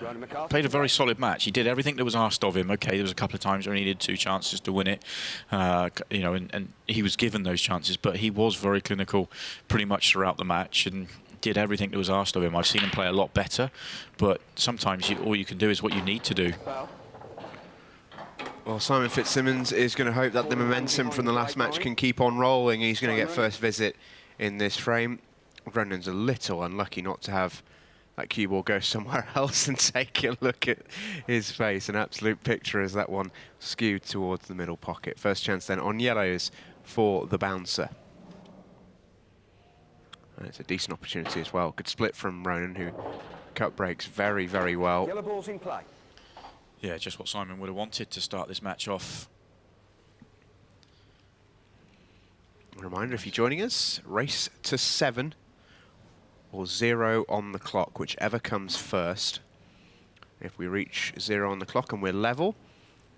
Ronan McCarthy Played a very solid match. He did everything that was asked of him. Okay, there was a couple of times where he needed 2 chances to win it, you know, and he was given those chances, but he was very clinical pretty much throughout the match and did everything that was asked of him. I've seen him play a lot better, but sometimes all you can do is what you need to do. Well, Simon Fitzsimmons is going to hope that the momentum from the last match can keep on rolling. He's going to get first visit in this frame. Brendan's a little unlucky not to have that cue ball go somewhere else and take a look at his face. An absolute picture as that one skewed towards the middle pocket. First chance then on yellows for the bouncer. And it's a decent opportunity as well. Good split from Ronan, who cut breaks very, very well. Yellow ball's in play. Yeah, just what Simon would have wanted to start this match off. A reminder, if you're joining us, race to 7 or 0 on the clock, whichever comes first. If we reach 0 on the clock and we're level,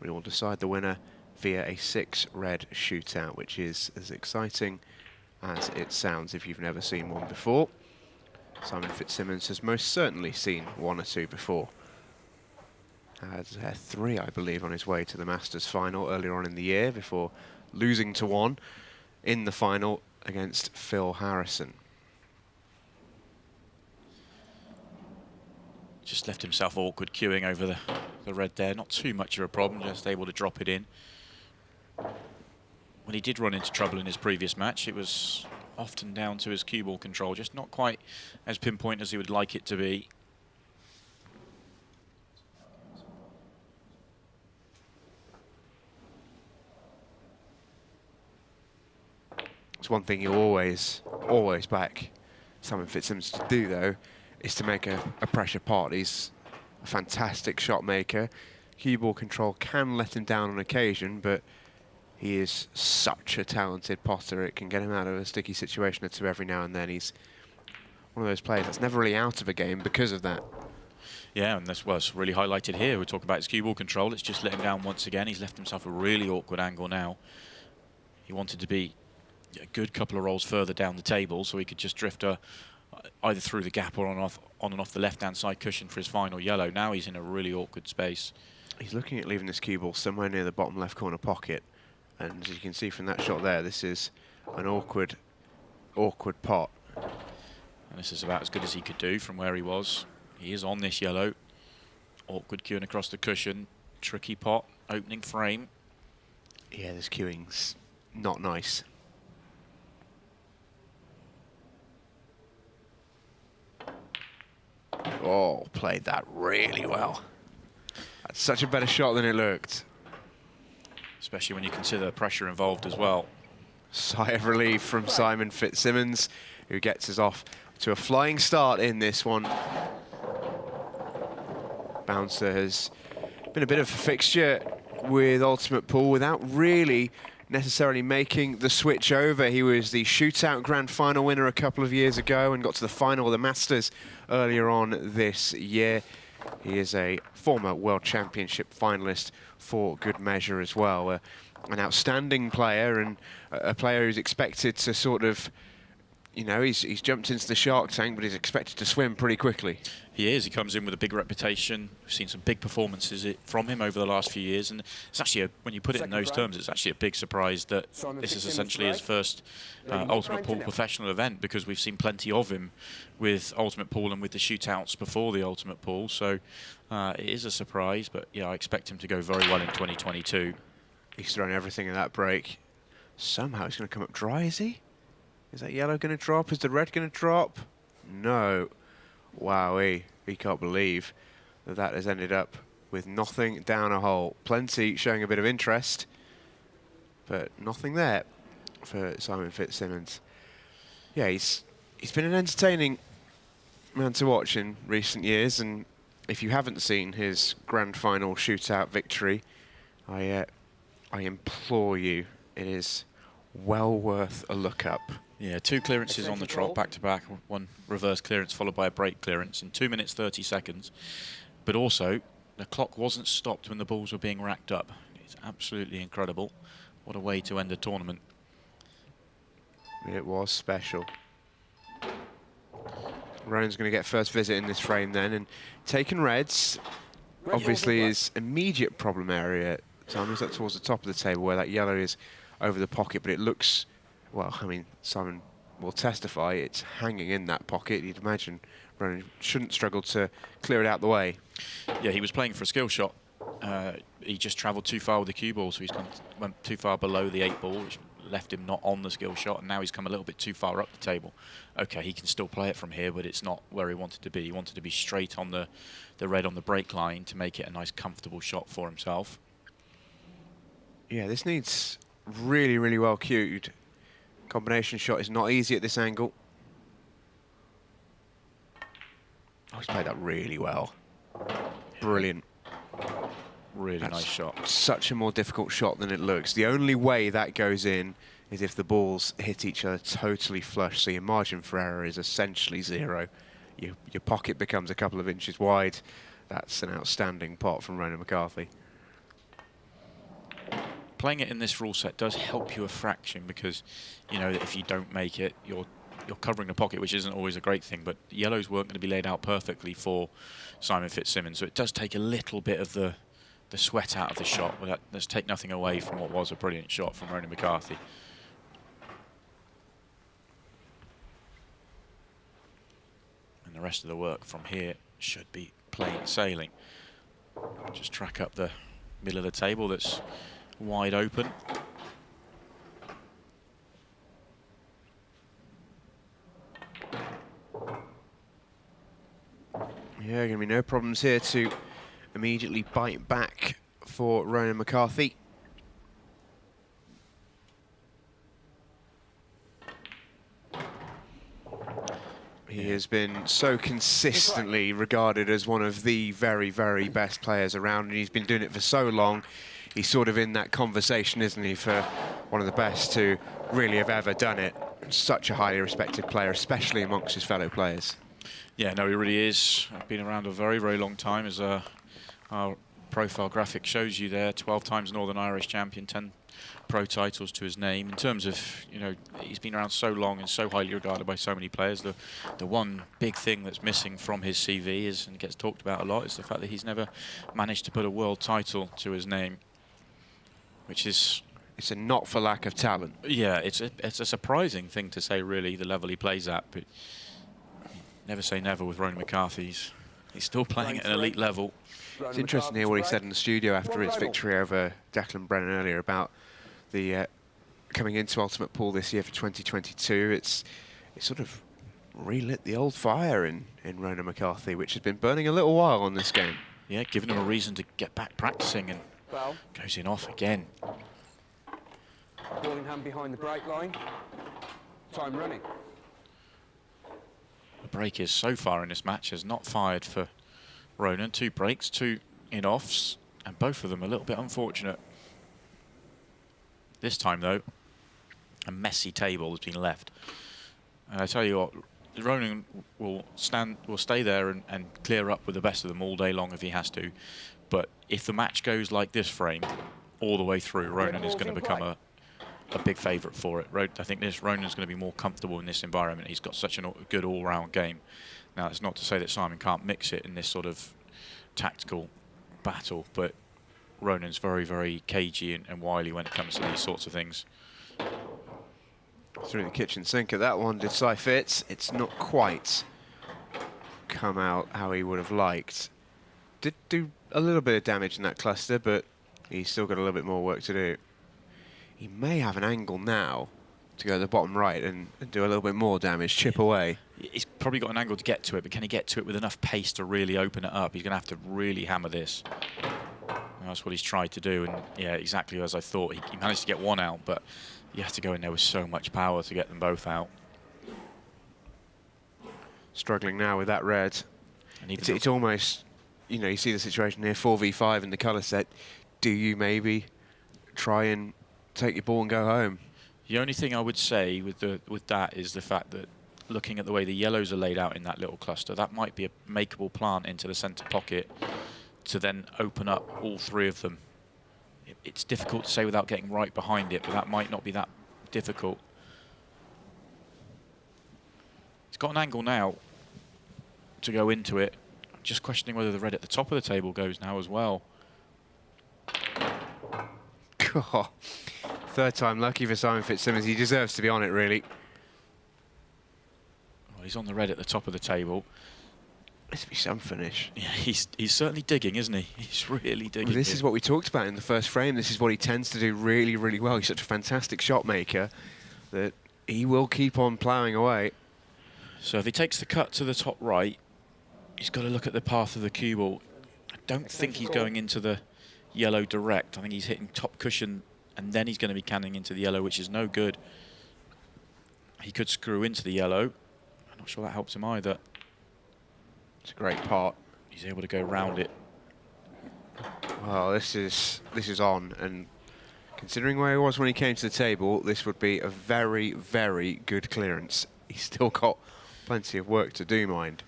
we will decide the winner via a 6-red shootout, which is as exciting as it sounds if you've never seen one before. Simon Fitzsimmons has most certainly seen 1 or 2 before. Had 3, I believe, on his way to the Masters final earlier on in the year before losing to 1 in the final against Phil Harrison. Just left himself awkward queuing over the red there. Not too much of a problem, just able to drop it in. When he did run into trouble in his previous match, it was often down to his cue ball control, just not quite as pinpoint as he would like it to be. It's one thing you always back Simon Fitzsimmons to do, though, is to make a pressure pot. He's a fantastic shot maker. Cue ball control can let him down on occasion, but he is such a talented potter. It can get him out of a sticky situation or 2 every now and then. He's one of those players that's never really out of a game because of that. Yeah, and that's what's really highlighted here. We talk about his cue ball control. It's just let him down once again. He's left himself a really awkward angle now. He wanted to be a good couple of rolls further down the table so he could just drift either through the gap or on and off the left-hand side cushion for his final yellow. Now he's in a really awkward space. He's looking at leaving this cue ball somewhere near the bottom left corner pocket. And as you can see from that shot there, this is an awkward pot. And this is about as good as he could do from where he was. He is on this yellow. Awkward queuing across the cushion. Tricky pot, opening frame. Yeah, this queuing's not nice. Oh, played that really well. That's such a better shot than it looked. Especially when you consider the pressure involved as well. Sigh of relief from Simon Fitzsimmons, who gets us off to a flying start in this one. Bouncer has been a bit of a fixture with Ultimate Pool without really necessarily making the switch over. He was the shootout grand final winner a couple of years ago and got to the final of the Masters earlier on this year. He is a former World Championship finalist for good measure as well. An outstanding player and a player who's expected to sort of, you know, he's jumped into the shark tank, but he's expected to swim pretty quickly. He is. He comes in with a big reputation. We've seen some big performances from him over the last few years, and it's actually, when you put it in those terms, it's actually a big surprise that this is essentially his first Ultimate Pool professional event, because we've seen plenty of him with Ultimate Pool and with the shootouts before the Ultimate Pool. So it is a surprise, but yeah, I expect him to go very well in 2022. He's thrown everything in that break. Somehow he's going to come up dry, is he? Is that yellow going to drop? Is the red going to drop? No. Wowee. We can't believe that has ended up with nothing down a hole. Plenty showing a bit of interest, but nothing there for Simon Fitzsimmons. Yeah, he's been an entertaining man to watch in recent years, and if you haven't seen his grand final shootout victory, I implore you, it is well worth a look up. Yeah, 2 clearances on the trot, back-to-back, 1 reverse clearance followed by a break clearance in 2 minutes 30 seconds. But also, the clock wasn't stopped when the balls were being racked up. It's absolutely incredible. What a way to end a tournament. It was special. Ronan's going to get first visit in this frame then, and taking reds obviously is immediate problem area. So moves that towards the top of the table where that yellow is over the pocket, but it looks, well, I mean, Simon will testify it's hanging in that pocket. You'd imagine Ronan shouldn't struggle to clear it out the way. Yeah, he was playing for a skill shot. He just travelled too far with the cue ball, so he's went too far below the 8 ball, which left him not on the skill shot, and now he's come a little bit too far up the table. Okay, he can still play it from here, but it's not where he wanted to be. He wanted to be straight on the red on the break line to make it a nice, comfortable shot for himself. Yeah, this needs really, really well cued. Combination shot is not easy at this angle. Oh, he's played that really well. Brilliant. Really nice shot. Such a more difficult shot than it looks. The only way that goes in is if the balls hit each other totally flush, so your margin for error is essentially 0. Your pocket becomes a couple of inches wide. That's an outstanding pot from Ronan McCarthy. Playing it in this rule set does help you a fraction, because you know that if you don't make it, you're covering the pocket, which isn't always a great thing, but yellows weren't going to be laid out perfectly for Simon Fitzsimmons, so it does take a little bit of the sweat out of the shot. But let's take nothing away from what was a brilliant shot from Ronan McCarthy. And the rest of the work from here should be plain sailing. Just track up the middle of the table that's wide open. Yeah, going to be no problems here to immediately bite back for Ronan McCarthy. He has been so consistently regarded as one of the very, very best players around, and he's been doing it for so long. He's sort of in that conversation, isn't he, for one of the best to really have ever done it. Such a highly respected player, especially amongst his fellow players. Yeah, no, he really is. I've been around a very, very long time, as our profile graphic shows you there. 12 times Northern Irish champion, 10 pro titles to his name. In terms of, you know, he's been around so long and so highly regarded by so many players. The one big thing that's missing from his CV is, and gets talked about a lot, is the fact that he's never managed to put a world title to his name, which is... It's a not for lack of talent. Yeah, it's a surprising thing to say, really, the level he plays at, but never say never with Ronan McCarthy. He's still playing at an elite level. It's interesting to hear what he said in the studio after his victory over Declan Brennan earlier about the coming into Ultimate Pool this year for 2022. It sort of relit the old fire in Ronan McCarthy, which has been burning a little while on this game. Yeah, giving him a reason to get back practicing, and goes in off again. Ball in hand behind the break line. Time running. The break is so far in this match has not fired for Ronan. 2 breaks, 2 in-offs, and both of them a little bit unfortunate. This time, though, a messy table has been left. And I tell you what, Ronan will stay there and clear up with the best of them all day long if he has to. But if the match goes like this frame all the way through, Ronan is going to become a big favourite for it. I think Ronan's going to be more comfortable in this environment. He's got such a good all-round game. Now, it's not to say that Simon can't mix it in this sort of tactical battle, but Ronan's very, very cagey and wily when it comes to these sorts of things. Through the kitchen sink at that one, did Si Fitz. It's not quite come out how he would have liked. Did do a little bit of damage in that cluster, but he's still got a little bit more work to do. He may have an angle now to go to the bottom right and do a little bit more damage, chip away. He's probably got an angle to get to it, but can he get to it with enough pace to really open it up? He's going to have to really hammer this. And that's what he's tried to do, and yeah, exactly as I thought. He managed to get one out, but you have to go in there with so much power to get them both out. Struggling now with that red. And it's almost, you know, you see the situation here, 4v5 in the colour set. Do you maybe try and take your ball and go home? The only thing I would say with that is the fact that, looking at the way the yellows are laid out in that little cluster, that might be a makeable plant into the centre pocket to then open up all 3 of them. It's difficult to say without getting right behind it, but that might not be that difficult. He's got an angle now. to go into it. I'm just questioning whether the red at the top of the table goes now as well. God. Third time lucky for Simon Fitzsimmons. He deserves to be on it, really. Well, he's on the red at the top of the table. This will be some finish. Yeah, he's certainly digging, isn't he? He's really digging. Well, this is what we talked about in the first frame. This is what he tends to do really, really well. He's such a fantastic shot maker that he will keep on ploughing away. So if he takes the cut to the top right, he's got to look at the path of the cue ball. I don't think he's going into the yellow direct. I think he's hitting top cushion and then he's going to be canning into the yellow, which is no good. He could screw into the yellow. I'm not sure that helps him either. It's a great pot. He's able to go round it. Well, this is on, and considering where he was when he came to the table, this would be a very, very good clearance. He's still got plenty of work to do, mind.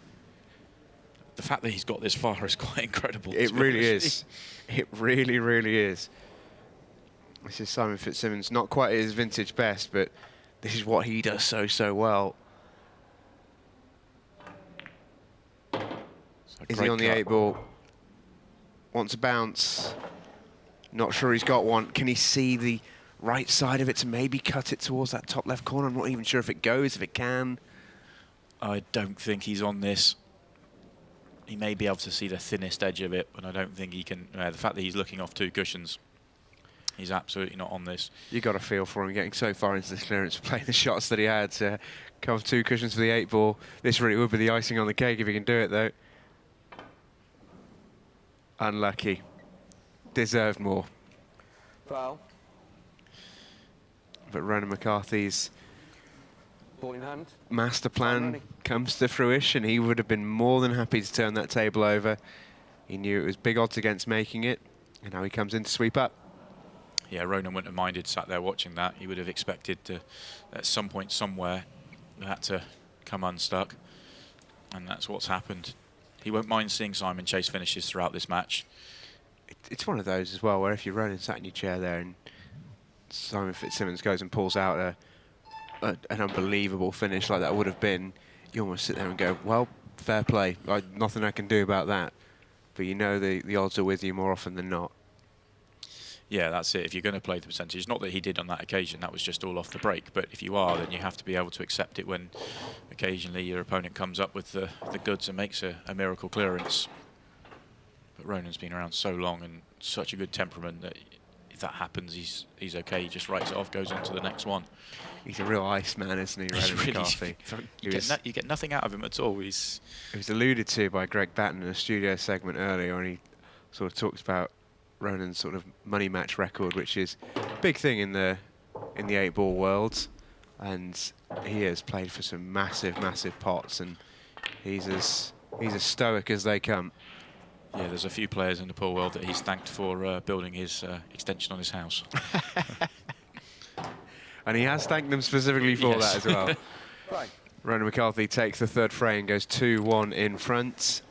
The fact that he's got this far is quite incredible. It really is. It really, really is. This is Simon Fitzsimmons, not quite at his vintage best, but this is what he does so well. Is he on the 8 ball? Wants a bounce. Not sure he's got one. Can he see the right side of it to maybe cut it towards that top left corner? I'm not even sure if it goes, if it can. I don't think he's on this. He may be able to see the thinnest edge of it, but I don't think he can. The fact that he's looking off 2 cushions, he's absolutely not on this. You got a feel for him getting so far into this clearance, playing the shots that he had to come off 2 cushions for the 8 ball. This really would be the icing on the cake if he can do it, though. Unlucky. Deserved more. Foul. But Ronan McCarthy's Ball in hand. master plan comes to fruition. He would have been more than happy to turn that table over. He knew it was big odds against making it, and now he comes in to sweep up. Yeah, Ronan wouldn't have minded sat there watching that. He would have expected to, at some point somewhere, that to come unstuck, and that's what's happened. He won't mind seeing Simon chase finishes throughout this match. It's one of those as well, where if you're Ronan sat in your chair there and Simon Fitzsimmons goes and pulls out an unbelievable finish like that would have been, you almost sit there and go, well, fair play. Nothing I can do about that. But you know the odds are with you more often than not. Yeah, that's it. If you're going to play the percentage, not that he did on that occasion, that was just all off the break. But if you are, then you have to be able to accept it when occasionally your opponent comes up with the goods and makes a miracle clearance. But Ronan's been around so long and such a good temperament that if that happens, he's okay. He just writes it off, goes on to the next one. He's a real ice man, isn't he, Ronan McCarthy? You get nothing out of him at all. It was alluded to by Greg Batten in a studio segment earlier, and he sort of talked about Ronan's sort of money match record, which is a big thing in the 8 ball world, and he has played for some massive pots, and he's as stoic as they come. Yeah, there's a few players in the pool world that he's thanked for building his extension on his house. And he has thanked them specifically for that as well. Right. Ronan McCarthy takes the 3rd frame, goes 2-1 in front.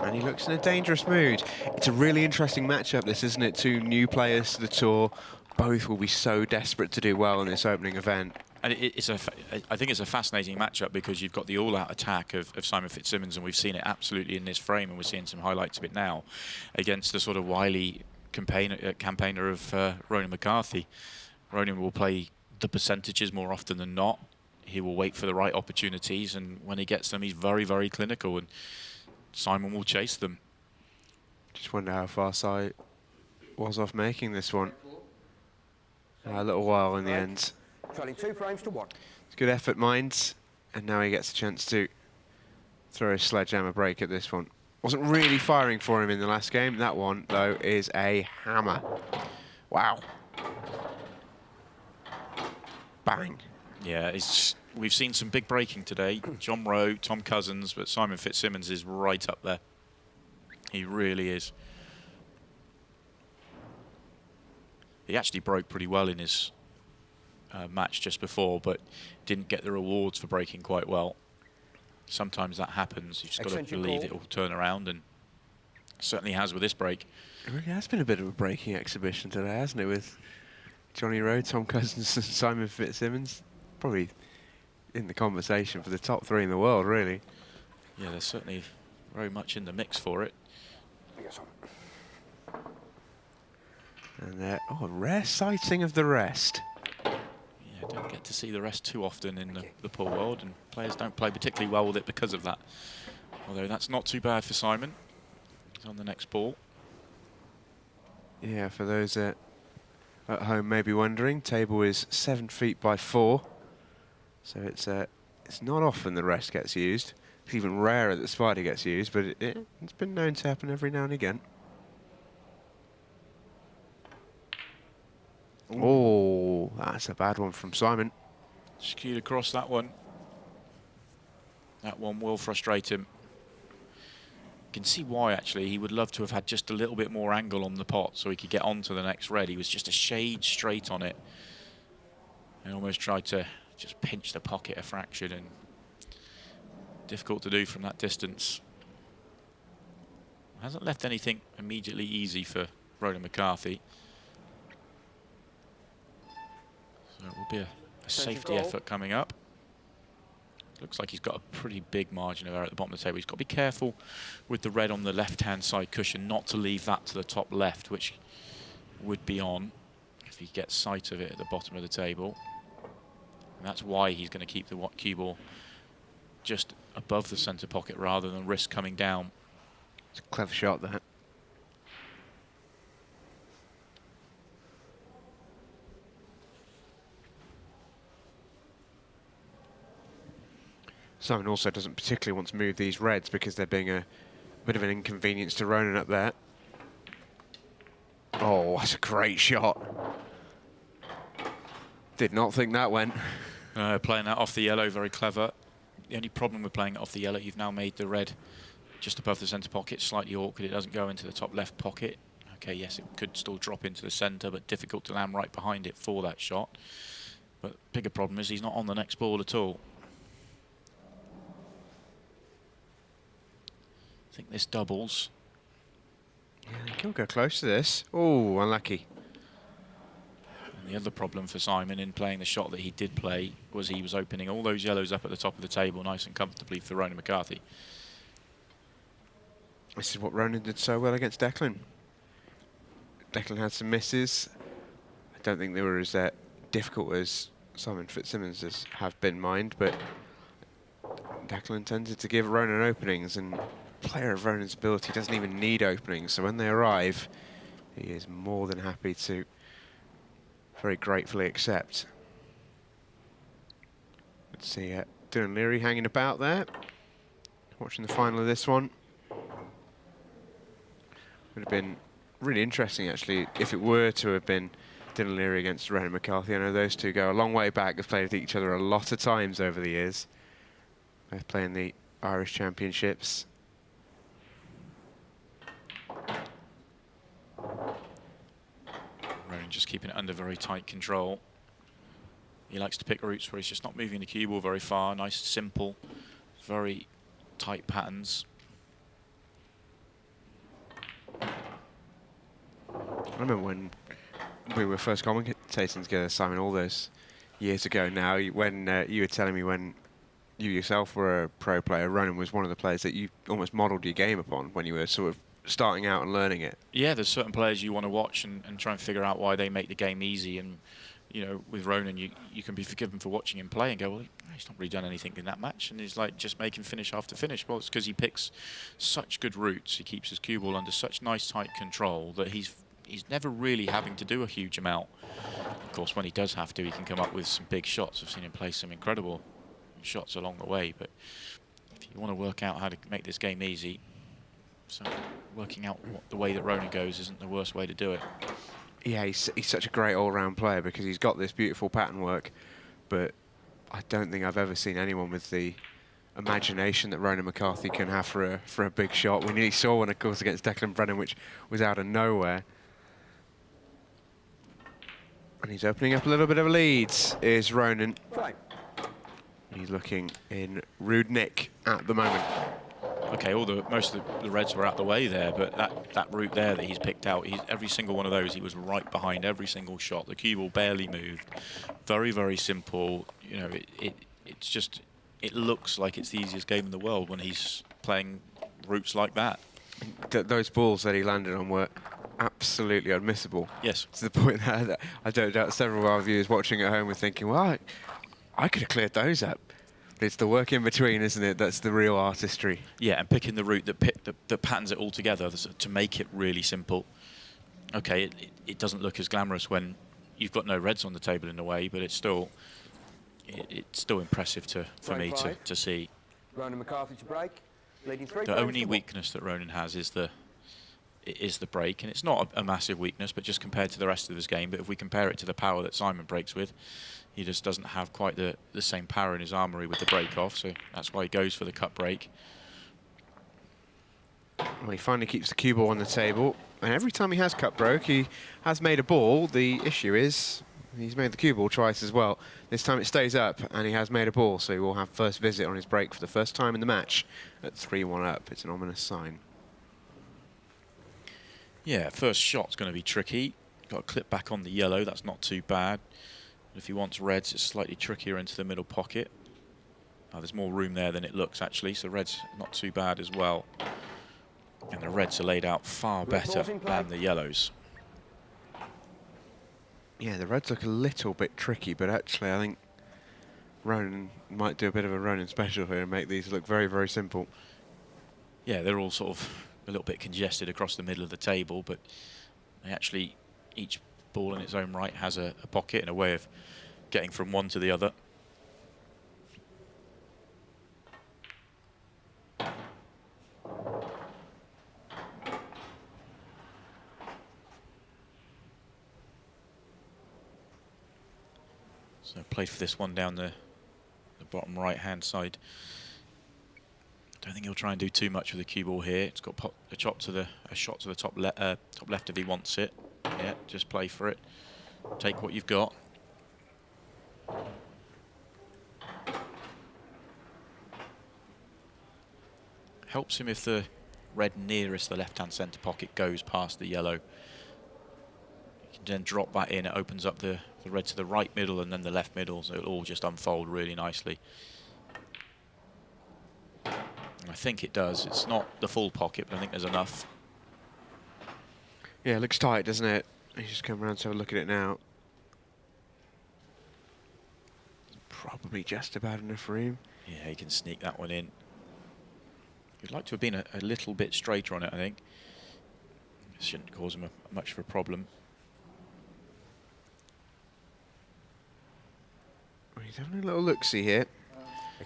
And he looks in a dangerous mood. It's a really interesting matchup, this, isn't it? 2 new players to the tour. Both will be so desperate to do well in this opening event. And I think it's a fascinating matchup because you've got the all-out attack of Simon Fitzsimmons, and we've seen it absolutely in this frame, and we're seeing some highlights of it now, against the sort of wily campaigner of Ronan McCarthy. Ronan will play the percentages more often than not. He will wait for the right opportunities, and when he gets them, he's very, very clinical, and Simon will chase them. Just wonder how far Sai was off making this one. A little while in the end. Trailing 2 frames to 1. It's good effort, mind, and now he gets a chance to throw a sledgehammer break at this one. Wasn't really firing for him in the last game. That one, though, is a hammer. Wow. Bang. Yeah, we've seen some big breaking today. John Rowe, Tom Cousins, but Simon Fitzsimmons is right up there. He really is. He actually broke pretty well in his match just before, but didn't get the rewards for breaking quite well. Sometimes that happens. You've just got to believe it will turn around, and it certainly has with this break. It really has been a bit of a breaking exhibition today, hasn't it, with Johnny Rowe, Tom Cousins and Simon Fitzsimmons? Probably in the conversation for the top 3 in the world, really. Yeah, they're certainly very much in the mix for it. And oh, a rare sighting of the rest. Yeah, don't get to see the rest too often in the pool world, and players don't play particularly well with it because of that. Although that's not too bad for Simon. He's on the next ball. Yeah, for those at home maybe wondering, table is 7 feet by 4. So it's not often the rest gets used. It's even rarer that the spider gets used, but it's been known to happen every now and again. Oh, that's a bad one from Simon. Skewed across that one. That one will frustrate him. You can see why, actually. He would love to have had just a little bit more angle on the pot so he could get on to the next red. He was just a shade straight on it. And almost tried to just pinch the pocket a fraction, and difficult to do from that distance. Hasn't left anything immediately easy for Ronan McCarthy. So it will be a safety effort coming up. Looks like he's got a pretty big margin of error at the bottom of the table. He's got to be careful with the red on the left-hand side cushion, not to leave that to the top left, which would be on if he gets sight of it at the bottom of the table. And that's why he's going to keep the cue ball just above the centre pocket rather than risk coming down. It's a clever shot, that. Simon also doesn't particularly want to move these reds because they're being a bit of an inconvenience to Ronan up there. Oh, that's a great shot. Did not think that went. Playing that off the yellow, very clever. The only problem with playing it off the yellow, you've now made the red just above the centre pocket slightly awkward. It doesn't go into the top left pocket. Okay, yes, it could still drop into the centre, but difficult to land right behind it for that shot. But bigger problem is he's not on the next ball at all. I think this doubles. Yeah, he can go close to this. Oh, unlucky. And the other problem for Simon in playing the shot that he did play was he was opening all those yellows up at the top of the table nice and comfortably for Ronan McCarthy. This is what Ronan did so well against Declan. Declan had some misses. I don't think they were as difficult as Simon Fitzsimmons have been mined, but Declan tended to give Ronan openings, and a player of Ronan's ability doesn't even need openings, so when they arrive, he is more than happy to very gratefully accept. Let's see, Dylan Leary hanging about there, watching the final of this one. Would have been really interesting, actually, if it were to have been Dylan Leary against Ronan McCarthy. I know those two go a long way back. They've played with each other a lot of times over the years. Both playing the Irish Championships. Ronan just keeping it under very tight control. He likes to pick routes where he's just not moving the cue ball very far. Nice, simple, very tight patterns. I remember when we were first commentating together, Simon, all those years ago now, when you were telling me when you yourself were a pro player, Ronan was one of the players that you almost modelled your game upon when you were sort of starting out and learning it. Yeah, there's certain players you want to watch and try and figure out why they make the game easy. And, you know, with Ronan, you can be forgiven for watching him play and go, well, he's not really done anything in that match. And he's like just making finish after finish. Well, it's because he picks such good routes. He keeps his cue ball under such nice, tight control that he's never really having to do a huge amount. Of course, when he does have to, he can come up with some big shots. I've seen him play some incredible shots along the way. But if you want to work out how to make this game easy, so working out the way that Ronan goes isn't the worst way to do it. Yeah, he's such a great all-round player because he's got this beautiful pattern work, but I don't think I've ever seen anyone with the imagination that Ronan McCarthy can have for a big shot. We nearly saw one, of course, against Declan Brennan, which was out of nowhere. And he's opening up a little bit of a lead, is Ronan. Fine. He's looking in rude nick at the moment. Okay, most of the reds were out the way there, but that route there that he's picked out, every single one of those, he was right behind every single shot. The cue ball barely moved. Very, very simple. You know, it's just, it looks like it's the easiest game in the world when he's playing routes like that. Those balls that he landed on were absolutely unmissable. Yes. To the point that I don't doubt several of our viewers watching at home were thinking, well, I could have cleared those up. But it's the work in between, isn't it? That's the real artistry. Yeah, and picking the route that patterns it all together to make it really simple. Okay, it doesn't look as glamorous when you've got no reds on the table in a way, but it's still impressive for me to see. Ronan McCarthy to break. Leading 3 The only weakness that Ronan has is the break, and it's not a massive weakness, but just compared to the rest of his game. But if we compare it to the power that Simon breaks with, he just doesn't have quite the same power in his armoury with the break off, so that's why he goes for the cut break. Well, he finally keeps the cue ball on the table, and every time he has cut broke, he has made a ball. The issue is he's made the cue ball twice as well. This time it stays up, and he has made a ball, so he will have first visit on his break for the first time in the match at 3-1 up. It's an ominous sign. Yeah, first shot's going to be tricky. Got a clip back on the yellow, that's not too bad. But if he wants reds, it's slightly trickier into the middle pocket. There's more room there than it looks, actually, so red's not too bad as well. And the reds are laid out far better than the yellows. Yeah, the reds look a little bit tricky, but actually I think Ronan might do a bit of a Ronan special here and make these look very, very simple. Yeah, they're all sort of a little bit congested across the middle of the table, but they actually, each ball in its own right has a pocket and a way of getting from one to the other. So played for this one down the bottom right-hand side. Don't think he'll try and do too much with the cue ball here. It's got a shot to the top left if he wants it. Yeah, just play for it. Take what you've got. Helps him if the red nearest the left-hand centre pocket goes past the yellow. You can then drop that in. It opens up the red to the right middle and then the left middle, so it'll all just unfold really nicely. And I think it does. It's not the full pocket, but I think there's enough. Yeah, it looks tight, doesn't it? He's just come around to have a look at it now. Probably just about enough room. Yeah, he can sneak that one in. He'd like to have been a little bit straighter on it, I think. It shouldn't cause him much of a problem. He's having a little look-see here.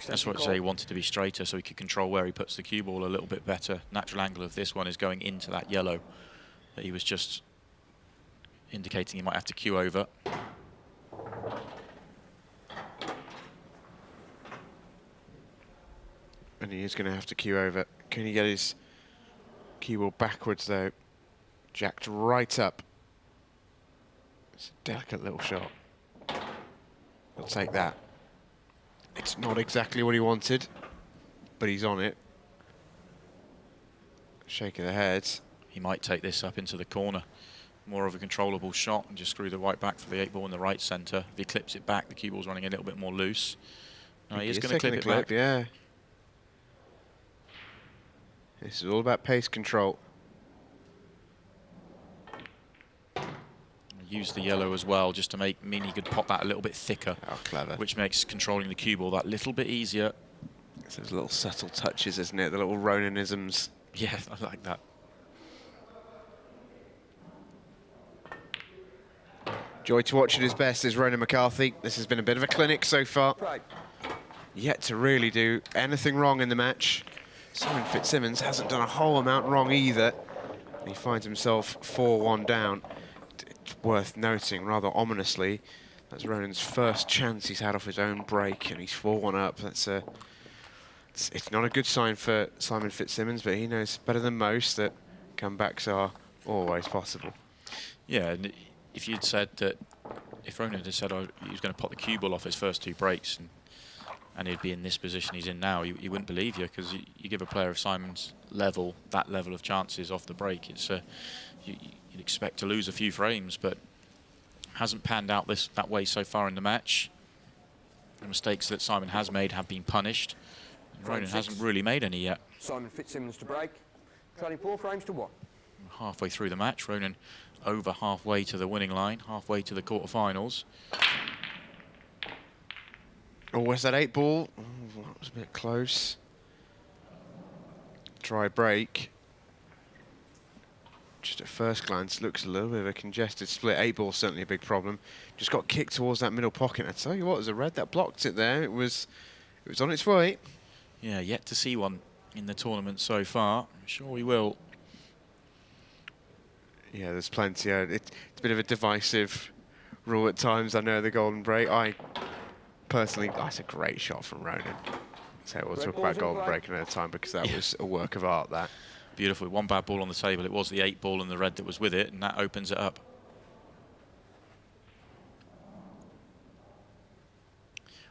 That's what I say, he wanted to be straighter so he could control where he puts the cue ball a little bit better. Natural angle of this one is going into that yellow that he was just indicating he might have to cue over. And he is going to have to cue over. Can he get his cue ball backwards, though? Jacked right up. It's a delicate little shot. He'll take that. It's not exactly what he wanted, but he's on it. Shake of the head. He might take this up into the corner. More of a controllable shot and just screw the white back for the 8 ball in the right centre. If he clips it back, the cue ball's running a little bit more loose. No, he is going to clip it back. Yeah. This is all about pace control. Use the yellow as well, just to mean he could pop that a little bit thicker. Oh, clever. Which makes controlling the cue ball that little bit easier. It's those little subtle touches, isn't it? The little Ronanisms. Yeah, I like that. Joy to watch at his best is Ronan McCarthy. This has been a bit of a clinic so far. Right. Yet to really do anything wrong in the match. Simon Fitzsimmons hasn't done a whole amount wrong either. He finds himself 4-1 down. It's worth noting, rather ominously, that's Ronan's first chance he's had off his own break, and he's 4-1 up. That's it's not a good sign for Simon Fitzsimmons, but he knows better than most that comebacks are always possible. Yeah, and if you'd said that, if Ronan had said he was going to pop the cue ball off his first 2 breaks and he'd be in this position he's in now, you wouldn't believe you, because you give a player of Simon's level that level of chances off the break. It's you'd expect to lose a few frames, but hasn't panned out that way so far in the match. The mistakes that Simon has made have been punished. And Ronan hasn't really made any yet. Simon Fitzsimmons to break. Trailing 4 frames to 1. Halfway through the match, Ronan over halfway to the winning line, halfway to the quarterfinals. Oh, where's that 8 ball? Oh, that was a bit close. Dry break. Just at first glance, looks a little bit of a congested split. 8 ball certainly a big problem. Just got kicked towards that middle pocket. I tell you what, as a red that blocked it there, it was on its way. Yeah, yet to see one in the tournament so far. I'm sure we will. Yeah, there's plenty. It's a bit of a divisive rule at times. I know the golden break. I personally, that's a great shot from Ronan. So we'll talk about golden break another time because that was a work of art. That beautiful. One bad ball on the table. It was the 8 ball and the red that was with it, and that opens it up.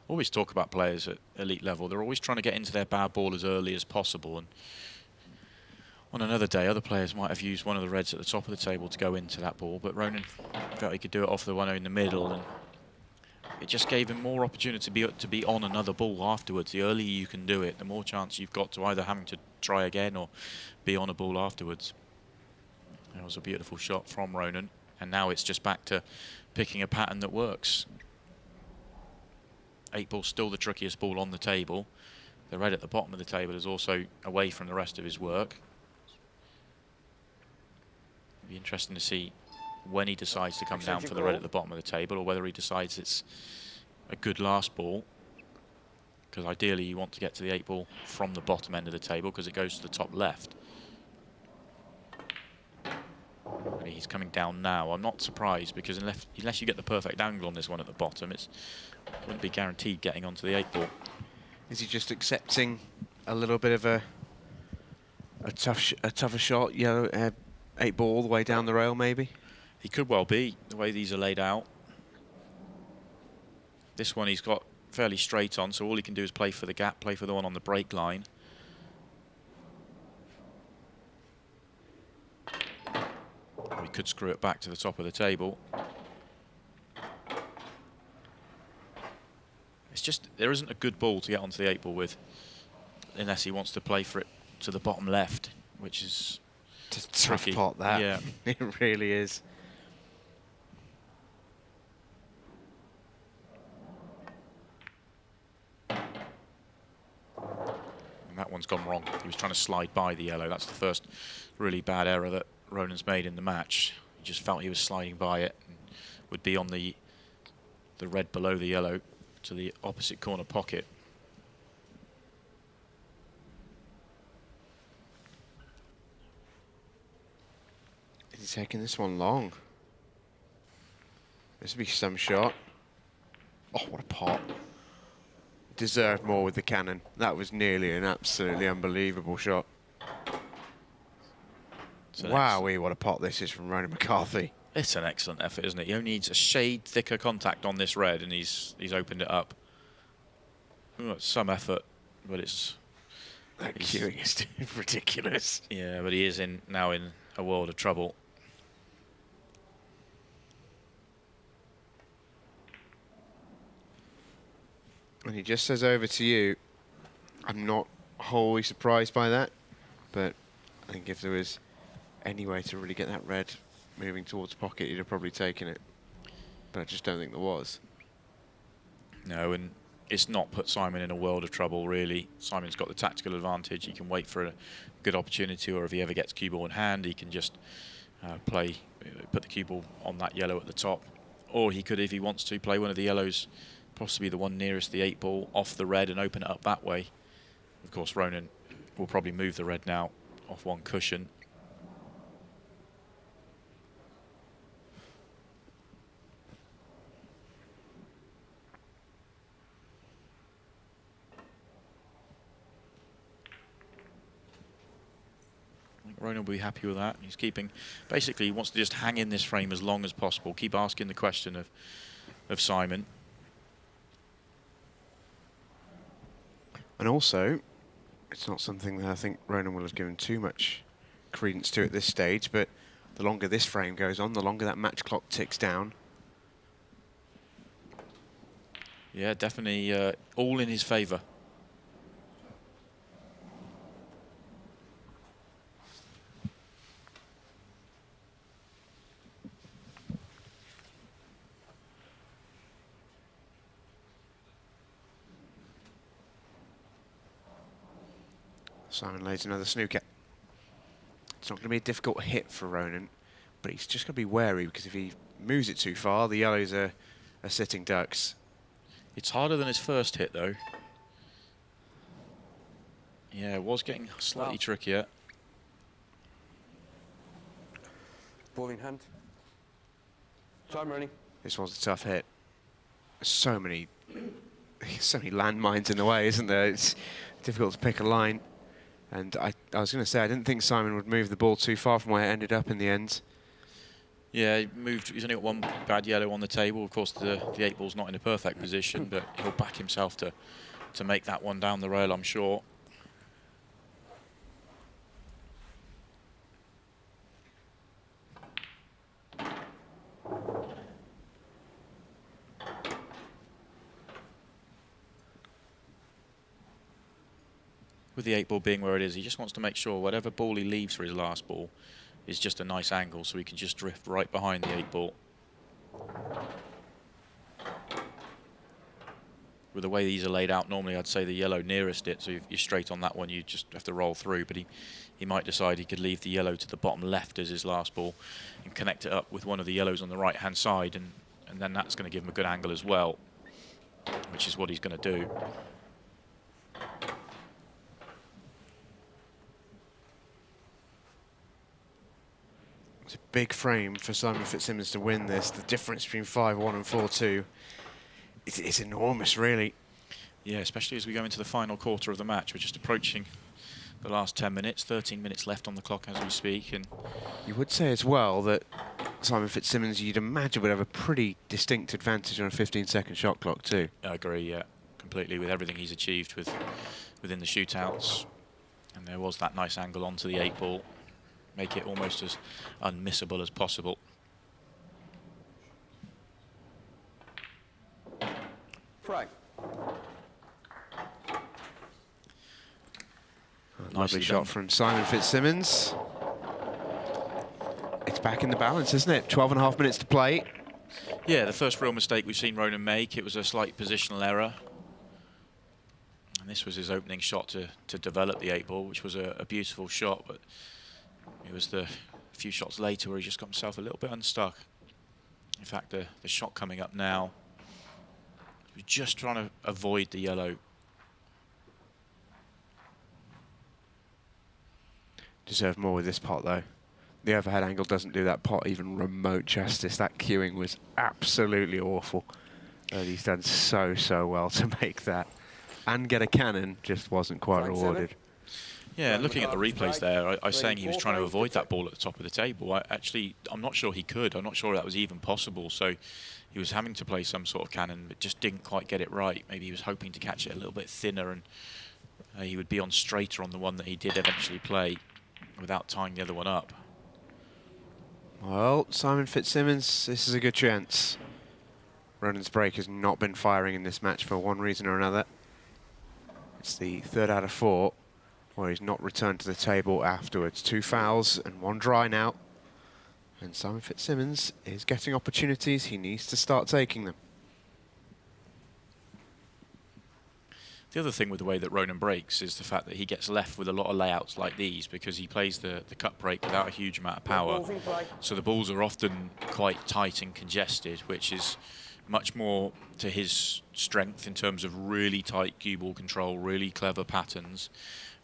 Always talk about players at elite level. They're always trying to get into their bad ball as early as possible. And on another day, other players might have used one of the reds at the top of the table to go into that ball, but Ronan felt he could do it off the one in the middle, and it just gave him more opportunity to be on another ball afterwards. The earlier you can do it, the more chance you've got to either having to try again or be on a ball afterwards. That was a beautiful shot from Ronan, and now it's just back to picking a pattern that works. 8 ball still the trickiest ball on the table. The red at the bottom of the table is also away from the rest of his work. It'll be interesting to see when he decides to come down for the red at the bottom of the table, or whether he decides it's a good last ball. Because ideally you want to get to the 8 ball from the bottom end of the table because it goes to the top left. And he's coming down now. I'm not surprised because unless you get the perfect angle on this one at the bottom, it wouldn't be guaranteed getting onto the 8 ball. is he just accepting a little bit of a tougher shot? Yellow 8 ball all the way down the rail, maybe. He could well be, the way these are laid out. This one he's got fairly straight on, so all he can do is play for the gap, play for the one on the break line. Or he could screw it back to the top of the table. It's just, there isn't a good ball to get onto the 8 ball with, unless he wants to play for it to the bottom left, which is just tough tricky. pot, that. Yeah. It really is. And that one's gone wrong. He was trying to slide by the yellow. That's the first really bad error that Ronan's made in the match. He just felt he was sliding by it and would be on the red below the yellow to the opposite corner pocket. He's taking this one long. This would be some shot. Oh, what a pot. Deserved more with the cannon. That was nearly an absolutely unbelievable shot. Wowee, what a pot this is from Ronan McCarthy. It's an excellent effort, isn't it? He only needs a shade thicker contact on this red and he's opened it up. Ooh, it's some effort, but it's... That queuing is ridiculous. Yeah, but he is now in a world of trouble. And he just says over to you, I'm not wholly surprised by that, but I think if there was any way to really get that red moving towards the pocket, he'd have probably taken it. But I just don't think there was. No, and it's not put Simon in a world of trouble, really. Simon's got the tactical advantage. He can wait for a good opportunity, or if he ever gets cue ball in hand, he can just put the cue ball on that yellow at the top. Or he could, if he wants to, play one of the yellows, possibly the one nearest the 8 ball, off the red and open it up that way. Of course, Ronan will probably move the red now off one cushion. I think Ronan will be happy with that. He's keeping, basically he wants to just hang in this frame as long as possible, keep asking the question of Simon. And also, it's not something that I think Ronan will have given too much credence to at this stage, but the longer this frame goes on, the longer that match clock ticks down. Yeah, definitely all in his favour. Simon lays another snooker. It's not going to be a difficult hit for Ronan, but he's just going to be wary, because if he moves it too far, the yellows are sitting ducks. It's harder than his first hit, though. Yeah, it was getting slightly trickier. Ball in hand. Time running. This was a tough hit. So many landmines in the way, isn't there? It's difficult to pick a line. And I was going to say, I didn't think Simon would move the ball too far from where it ended up in the end. Yeah, he moved. He's only got one bad yellow on the table. Of course, the 8-ball's not in a perfect position, but he'll back himself to make that one down the rail, I'm sure. With the 8-ball being where it is, he just wants to make sure whatever ball he leaves for his last ball is just a nice angle, so he can just drift right behind the 8-ball. With the way these are laid out, normally I'd say the yellow nearest it, so if you're straight on that one, you just have to roll through. But he might decide he could leave the yellow to the bottom left as his last ball and connect it up with one of the yellows on the right-hand side, and then that's going to give him a good angle as well, which is what he's going to do. It's a big frame for Simon Fitzsimmons to win this. The difference between 5-1 and 4-2 it's enormous, really. Yeah, especially as we go into the final quarter of the match. We're just approaching the last 10 minutes, 13 minutes left on the clock as we speak. And you would say as well that Simon Fitzsimmons, you'd imagine, would have a pretty distinct advantage on a 15-second shot clock too. I agree, yeah, completely, with everything he's achieved within the shootouts. And there was that nice angle onto the 8-ball. Make it almost as unmissable as possible. Frag. Lovely shot from Simon Fitzsimmons. It's back in the balance, isn't it? 12.5 minutes to play. Yeah, the first real mistake we've seen Ronan make. It was a slight positional error. And this was his opening shot to develop the 8-ball, which was a beautiful shot, but it was the few shots later where he just got himself a little bit unstuck. In fact, the shot coming up now, we're just trying to avoid the yellow. Deserve more with this pot, though. The overhead angle doesn't do that pot even remote justice. That cueing was absolutely awful. He's done so well to make that. And get a cannon, just wasn't quite rewarded. Yeah, looking at the replays there, I was saying he was trying to avoid that ball at the top of the table. I'm not sure he could. I'm not sure that was even possible. So he was having to play some sort of cannon, but just didn't quite get it right. Maybe he was hoping to catch it a little bit thinner, and he would be on straighter on the one that he did eventually play without tying the other one up. Well, Simon Fitzsimmons, this is a good chance. Ronan's break has not been firing in this match for one reason or another. It's the 3rd out of 4. Where he's not returned to the table afterwards. 2 fouls and 1 dry now. And Simon Fitzsimmons is getting opportunities. He needs to start taking them. The other thing with the way that Ronan breaks is the fact that he gets left with a lot of layouts like these because he plays the cut break without a huge amount of power. So the balls are often quite tight and congested, which is much more to his strength in terms of really tight cue ball control, really clever patterns.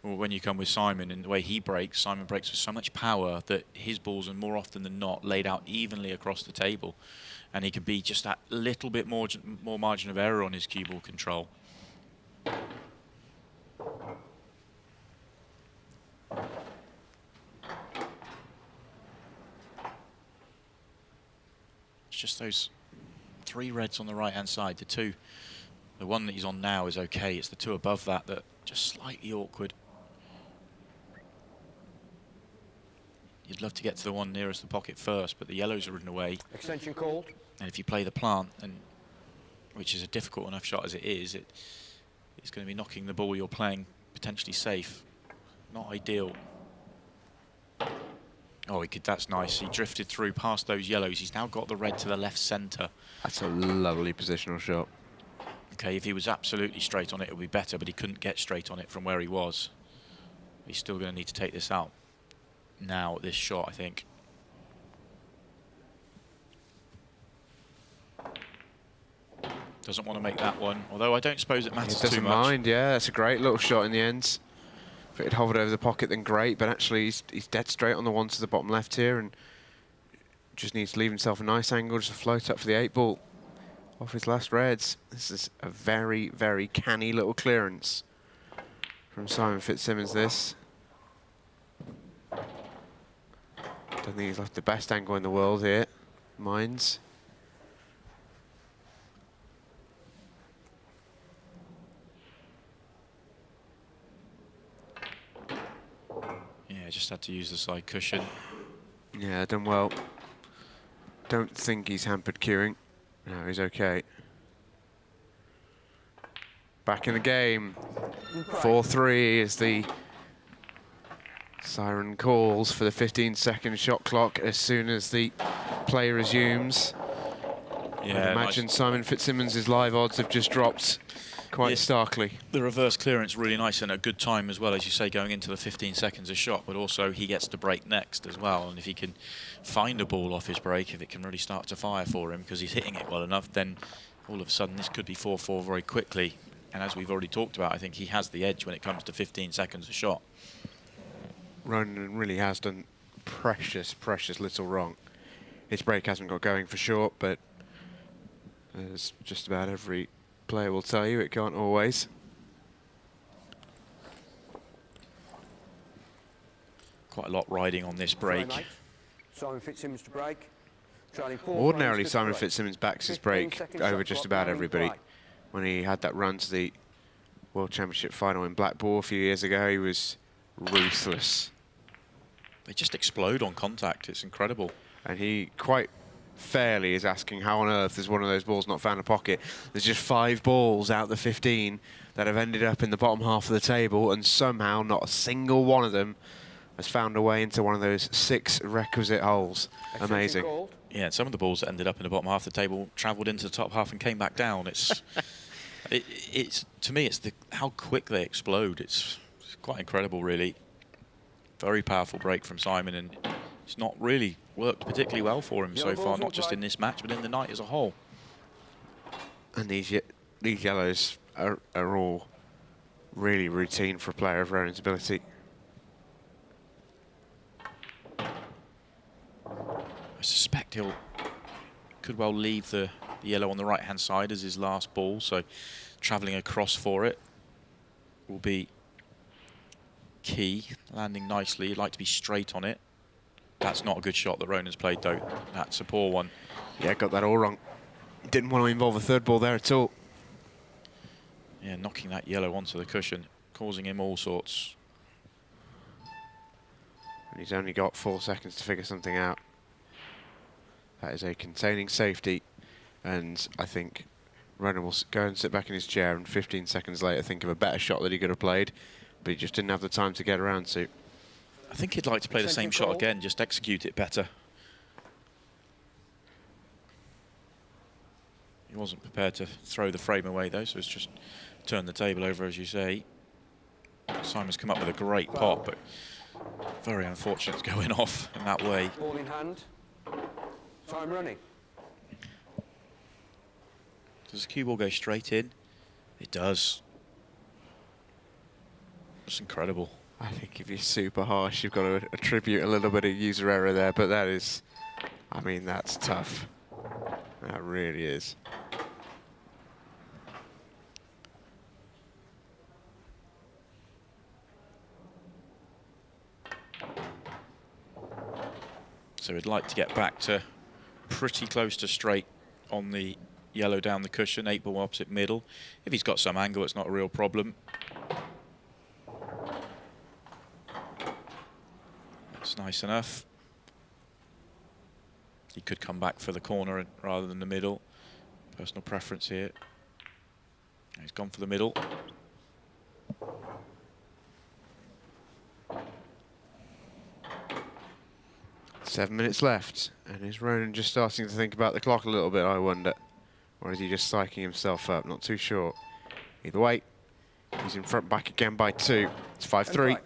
When you come with Simon and the way he breaks, Simon breaks with so much power that his balls are more often than not laid out evenly across the table, and he can be just that little bit more margin of error on his cue ball control. It's just those 3 reds on the right-hand side. The one that he's on now is okay. It's the 2 above that just slightly awkward. You'd love to get to the one nearest the pocket first, but the yellows are in the way. Extension called. And if you play the plant, then which is a difficult enough shot as it is, it's going to be knocking the ball you're playing potentially safe. Not ideal. Oh, that's nice. He drifted through past those yellows. He's now got the red to the left centre. That's a lovely positional shot. Okay, if he was absolutely straight on it, it would be better, but he couldn't get straight on it from where he was. He's still going to need to take this out now at this shot, I think. Doesn't want to make that one, although I don't suppose it matters too much. He doesn't mind, yeah. That's a great little shot in the end. If it had hovered over the pocket, then great, but actually he's dead straight on the one to the bottom left here and just needs to leave himself a nice angle just to float up for the 8-ball off his last reds. This is a very, very canny little clearance from Simon Fitzsimmons, this. Don't think he's left the best angle in the world here. Minds. Yeah, just had to use the side cushion. Yeah, done well. Don't think he's hampered queuing. No, he's okay. Back in the game. 4-3 is the siren calls for the 15-second shot clock as soon as the play resumes. Yeah, I imagine Simon Fitzsimmons' live odds have just dropped quite starkly. The reverse clearance really nice and a good time as well, as you say, going into the 15 seconds of shot, but also he gets to break next as well, and if he can find a ball off his break, if it can really start to fire for him because he's hitting it well enough, then all of a sudden this could be 4-4 very quickly. And as we've already talked about, I think he has the edge when it comes to 15 seconds of shot. Ronan really has done precious, precious little wrong. His break hasn't got going for short, but as just about every player will tell you, it can't always. Quite a lot riding on this break. Simon Fitzsimmons to break. Ordinarily, Simon Fitzsimmons backs his break over just about everybody. When he had that run to the World Championship final in Blackpool a few years ago, he was ruthless. They just explode on contact. It's incredible. And he quite fairly is asking how on earth is one of those balls not found a pocket. There's just 5 balls out the 15 that have ended up in the bottom half of the table, and somehow not a single one of them has found a way into one of those 6 requisite holes. Amazing. Yeah, some of the balls that ended up in the bottom half of the table travelled into the top half and came back down. It's it's to me, it's how quick they explode. It's quite incredible, really. Very powerful break from Simon, and it's not really worked particularly well for him so far, not just in this match, but in the night as a whole. And these yellows are all really routine for a player of Ronan's ability. I suspect could well leave the yellow on the right-hand side as his last ball, so travelling across for it will be key. Landing nicely, you'd like to be straight on it. That's not a good shot that Ronan's played, though. That's a poor one. Yeah, got that all wrong. Didn't want to involve a third ball there at all. Yeah, knocking that yellow onto the cushion, causing him all sorts. And he's only got 4 seconds to figure something out. That is a containing safety, and I think Ronan will go and sit back in his chair and 15 seconds later think of a better shot that he could have played, but he just didn't have the time to get around to. I think he'd like to play the same shot again, just execute it better. He wasn't prepared to throw the frame away, though, so it's just turned the table over, as you say. Simon's come up with a great pot, but very unfortunate it's going off in that way. Ball in hand. Time running. Does the cue ball go straight in? It does. It's incredible. I think if you're super harsh, you've got to attribute a little bit of user error there, but that is, I mean, that's tough. That really is. So we'd like to get back to pretty close to straight on the yellow down the cushion, 8-ball opposite middle. If he's got some angle, it's not a real problem. That's nice enough. He could come back for the corner rather than the middle. Personal preference here. He's gone for the middle. Seven minutes left, and is Ronan just starting to think about the clock a little bit, I wonder? Or is he just psyching himself up? Not too sure. Either way, he's in front back again by 2. It's 5-3.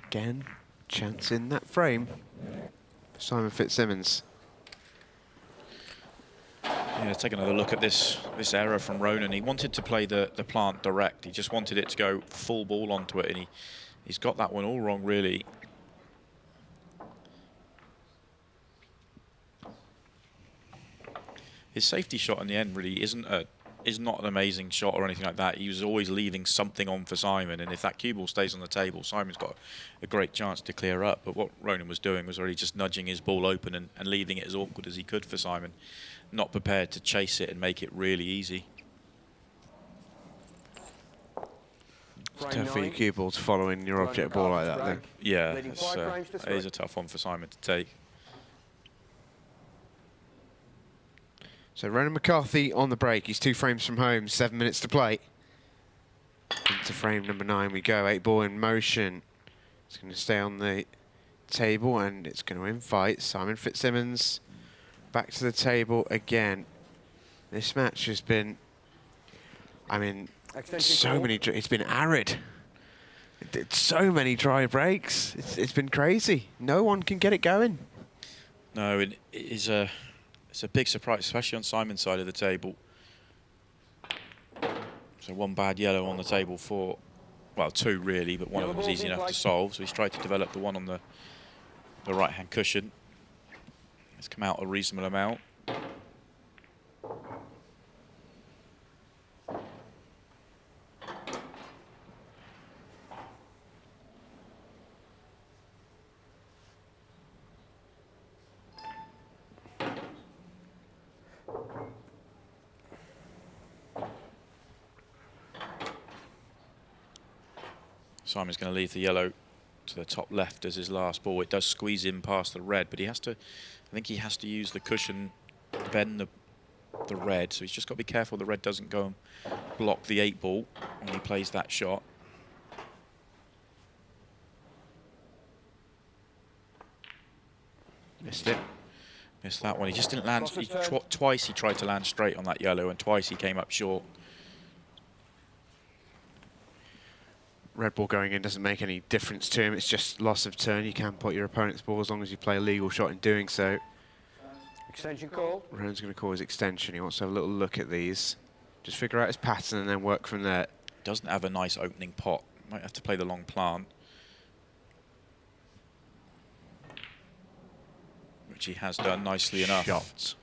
Again, chance in that frame. Simon Fitzsimmons. Yeah, take another look at this error from Ronan. He wanted to play the plant direct. He just wanted it to go full ball onto it, and he's got that one all wrong, really. His safety shot in the end really is not an amazing shot or anything like that. He was always leaving something on for Simon, and if that cue ball stays on the table, Simon's got a great chance to clear up. But what Ronan was doing was really just nudging his ball open and leaving it as awkward as he could for Simon, not prepared to chase it and make it really easy. It's tough for your cue ball to follow in your object ball like that, though. Yeah, it is a tough one for Simon to take. So Ronan McCarthy on the break. He's 2 frames from home, 7 minutes to play. Into frame number 9 we go. 8 ball in motion. It's going to stay on the table and it's going to invite Simon Fitzsimmons back to the table again. This match has been, I mean, it's been arid. So many dry breaks. It's been crazy. No one can get it going. No, it is a... It's a big surprise, especially on Simon's side of the table. So 1 bad yellow on the table for, well, 2 really, but one of them was easy enough to solve. So he's tried to develop the one on the right-hand cushion. It's come out a reasonable amount. Simon's going to leave the yellow to the top left as his last ball. It does squeeze in past the red, but I think he has to use the cushion to bend the red. So he's just got to be careful the red doesn't go and block the 8 ball when he plays that shot. Missed it. Missed that one. He just didn't land. Twice he tried to land straight on that yellow, and twice he came up short. Red ball going in doesn't make any difference to him. It's just loss of turn. You can pot your opponent's ball as long as you play a legal shot in doing so. Extension call. Ronan's going to call his extension. He wants to have a little look at these. Just figure out his pattern and then work from there. Doesn't have a nice opening pot. Might have to play the long plant. Which he has done nicely enough. Shots.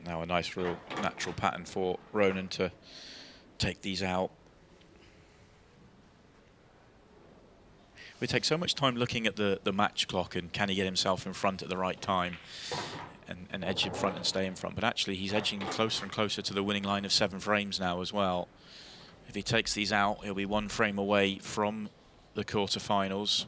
Now a nice real natural pattern for Ronan to take these out. We take so much time looking at the match clock and can he get himself in front at the right time and edge in front and stay in front. But actually he's edging closer and closer to the winning line of 7 frames now as well. If he takes these out, he'll be 1 frame away from the quarterfinals.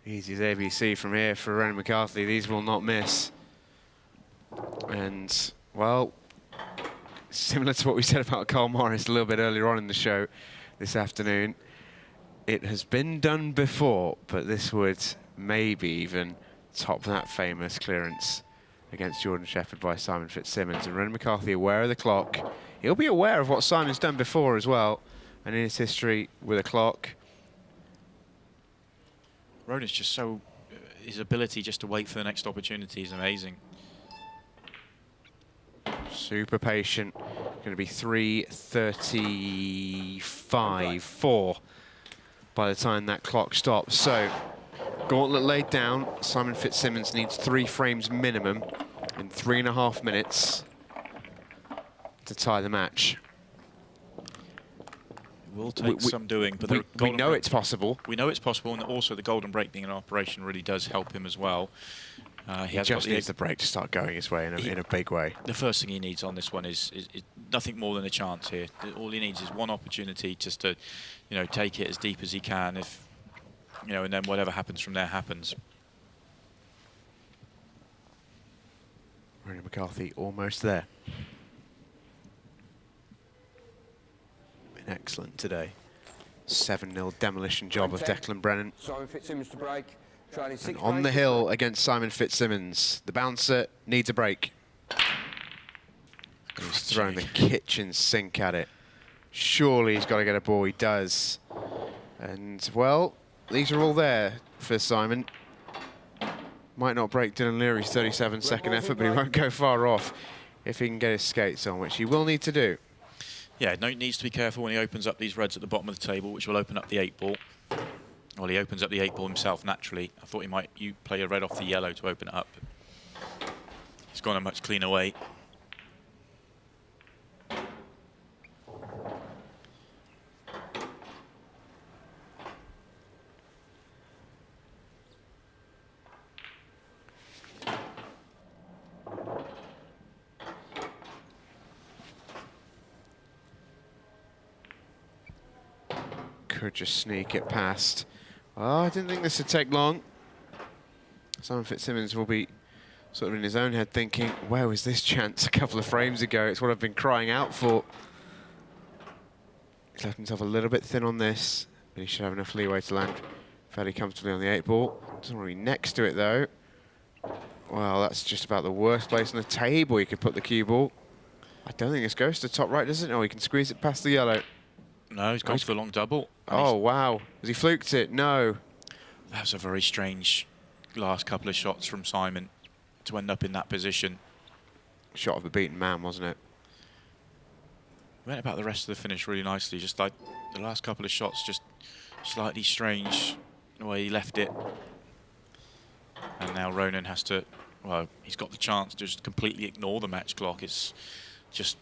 Easy as ABC from here for Ronan McCarthy. These will not miss. And, well, similar to what we said about Carl Morris a little bit earlier on in the show this afternoon, it has been done before, but this would maybe even top that famous clearance against Jordan Shepherd by Simon Fitzsimmons. And Ronan McCarthy aware of the clock. He'll be aware of what Simon's done before as well, and in his history with a clock. Ronan's just so... his ability just to wait for the next opportunity is amazing. Super patient. Going to be 3:35.4 by the time that clock stops. So, gauntlet laid down. Simon Fitzsimmons needs 3 frames minimum in 3.5 minutes. to tie the match. It will take some doing, but we know it's possible. We know it's possible, and also the golden break being in operation really does help him as well. He just needs the break to start going his way in a big way. The first thing he needs on this one is nothing more than a chance here. All he needs is one opportunity just to, take it as deep as he can. If, and then whatever happens from there happens. Ronan McCarthy almost there. Been excellent today. 7-0 demolition job of Declan Brennan. Simon Fitzsimmons to break. And on the hill against Simon Fitzsimmons. The bouncer needs a break. He's throwing the kitchen sink at it. Surely he's got to get a ball. He does. And, well, these are all there for Simon. Might not break Dylan Leary's 37-second effort, but he won't go far off if he can get his skates on, which he will need to do. Yeah, needs to be careful when he opens up these reds at the bottom of the table, which will open up the 8-ball. Well, he opens up the 8-ball himself naturally. I thought he might play a red off the yellow to open it up. He's gone a much cleaner way. Could just sneak it past. Oh, I didn't think this would take long. Simon Fitzsimmons will be sort of in his own head thinking, where was this chance a couple of frames ago? It's what I've been crying out for. He's left himself a little bit thin on this, but he should have enough leeway to land fairly comfortably on the 8-ball. Doesn't want to be next to it, though. Well, that's just about the worst place on the table you could put the cue ball. I don't think this goes to top right, does it? No, he can squeeze it past the yellow. No, he's gone for the long double. Oh, wow. Has he fluked it? No. That was a very strange last couple of shots from Simon to end up in that position. Shot of a beaten man, wasn't it? Went about the rest of the finish really nicely. Just like the last couple of shots, just slightly strange the way he left it. And now Ronan has to, well, he's got the chance to just completely ignore the match clock. It's just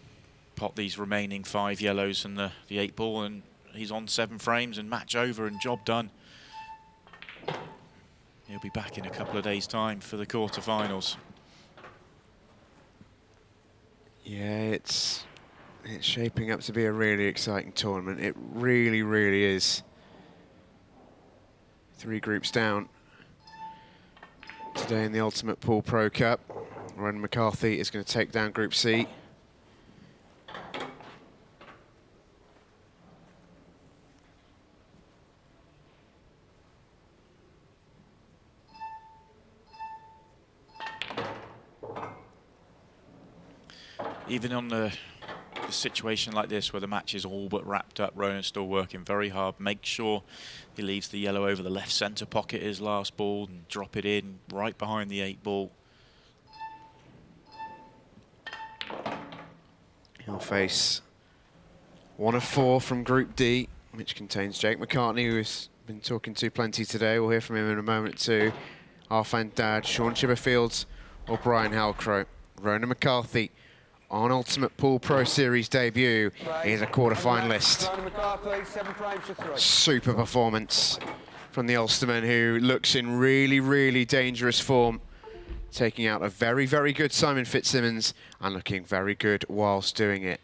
pot these remaining 5 yellows and the 8-ball, and he's on 7 frames and match over and job done. He'll be back in a couple of days' time for the quarterfinals. Yeah, it's shaping up to be a really exciting tournament. It really, really is. 3 groups down today in the Ultimate Pool Pro Cup. Ronan McCarthy is going to take down Group C. Even on the situation like this where the match is all but wrapped up, Ronan's still working very hard. Make sure he leaves the yellow over the left centre pocket his last ball and drop it in right behind the 8-ball. He'll face 1 of 4 from Group D, which contains Jake McCartney, who's been talking to plenty today. We'll hear from him in a moment too. Arfan Dad, Sean Chipperfield or Brian Halcrow. Ronan McCarthy on Ultimate Pool Pro Series debut is a quarter-finalist. Super performance from the Ulsterman, who looks in really, really dangerous form, taking out a very, very good Simon Fitzsimmons and looking very good whilst doing it.